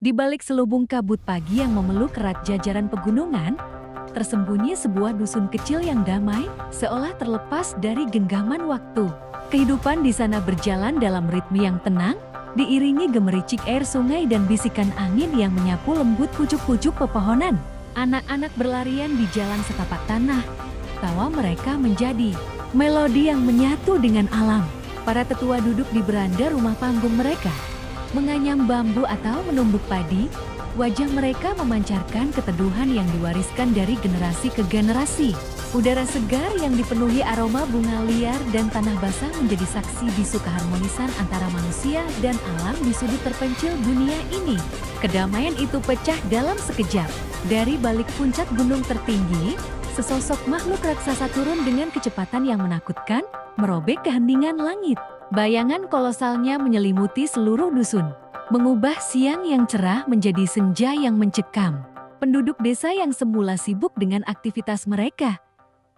Di balik selubung kabut pagi yang memeluk erat jajaran pegunungan, tersembunyi sebuah dusun kecil yang damai, seolah terlepas dari genggaman waktu. Kehidupan di sana berjalan dalam ritme yang tenang, diiringi gemericik air sungai dan bisikan angin yang menyapu lembut pucuk-pucuk pepohonan. Anak-anak berlarian di jalan setapak tanah. Tawa mereka menjadi melodi yang menyatu dengan alam. Para tetua duduk di beranda rumah panggung mereka, menganyam bambu atau menumbuk padi. Wajah mereka memancarkan keteduhan yang diwariskan dari generasi ke generasi. Udara segar yang dipenuhi aroma bunga liar dan tanah basah menjadi saksi bisu keharmonisan antara manusia dan alam di sudut terpencil dunia ini. Kedamaian itu pecah dalam sekejap. Dari balik puncak gunung tertinggi, sesosok makhluk raksasa turun dengan kecepatan yang menakutkan, merobek keheningan langit. Bayangan kolosalnya menyelimuti seluruh dusun, mengubah siang yang cerah menjadi senja yang mencekam. Penduduk desa yang semula sibuk dengan aktivitas mereka,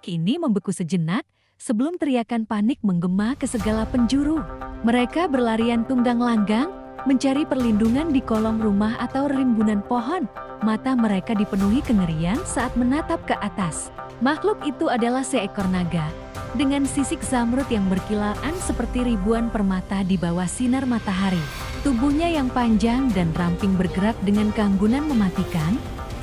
kini membeku sejenak sebelum teriakan panik menggema ke segala penjuru. Mereka berlarian tunggang langgang, mencari perlindungan di kolong rumah atau rimbunan pohon. Mata mereka dipenuhi kengerian saat menatap ke atas. Makhluk itu adalah seekor naga, dengan sisik zamrud yang berkilaan seperti ribuan permata di bawah sinar matahari. Tubuhnya yang panjang dan ramping bergerak dengan keanggunan mematikan,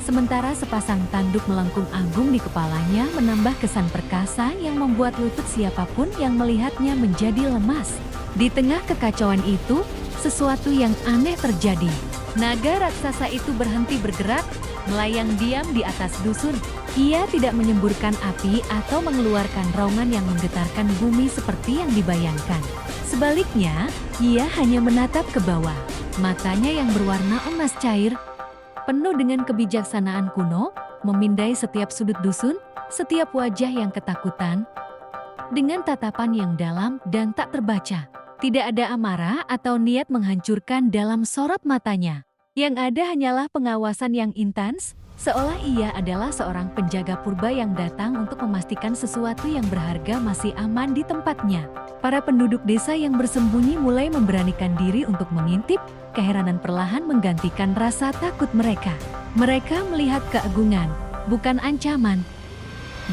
sementara sepasang tanduk melengkung agung di kepalanya menambah kesan perkasa yang membuat lutut siapapun yang melihatnya menjadi lemas. Di tengah kekacauan itu, sesuatu yang aneh terjadi. Naga raksasa itu berhenti bergerak, melayang diam di atas dusun. Ia tidak menyemburkan api atau mengeluarkan raungan yang menggetarkan bumi seperti yang dibayangkan. Sebaliknya, ia hanya menatap ke bawah. Matanya yang berwarna emas cair, penuh dengan kebijaksanaan kuno, memindai setiap sudut dusun, setiap wajah yang ketakutan, dengan tatapan yang dalam dan tak terbaca. Tidak ada amarah atau niat menghancurkan dalam sorot matanya. Yang ada hanyalah pengawasan yang intens, seolah ia adalah seorang penjaga purba yang datang untuk memastikan sesuatu yang berharga masih aman di tempatnya. Para penduduk desa yang bersembunyi mulai memberanikan diri untuk mengintip, keheranan perlahan menggantikan rasa takut mereka. Mereka melihat keagungan, bukan ancaman,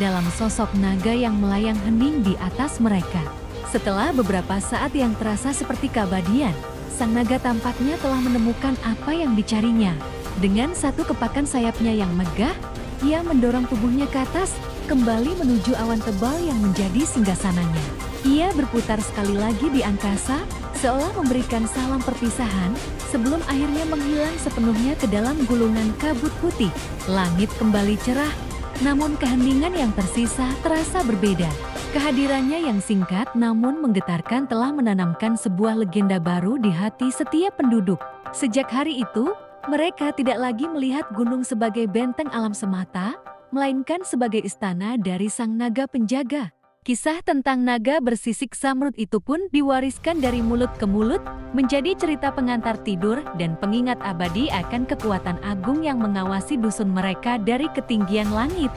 dalam sosok naga yang melayang hening di atas mereka. Setelah beberapa saat yang terasa seperti keabadian, sang naga tampaknya telah menemukan apa yang dicarinya. Dengan satu kepakan sayapnya yang megah, ia mendorong tubuhnya ke atas, kembali menuju awan tebal yang menjadi singgasananya. Ia berputar sekali lagi di angkasa, seolah memberikan salam perpisahan, sebelum akhirnya menghilang sepenuhnya ke dalam gulungan kabut putih. Langit kembali cerah, namun keheningan yang tersisa terasa berbeda. Kehadirannya yang singkat namun menggetarkan telah menanamkan sebuah legenda baru di hati setiap penduduk. Sejak hari itu, mereka tidak lagi melihat gunung sebagai benteng alam semata, melainkan sebagai istana dari sang naga penjaga. Kisah tentang naga bersisik zamrud itu pun diwariskan dari mulut ke mulut, menjadi cerita pengantar tidur dan pengingat abadi akan kekuatan agung yang mengawasi dusun mereka dari ketinggian langit.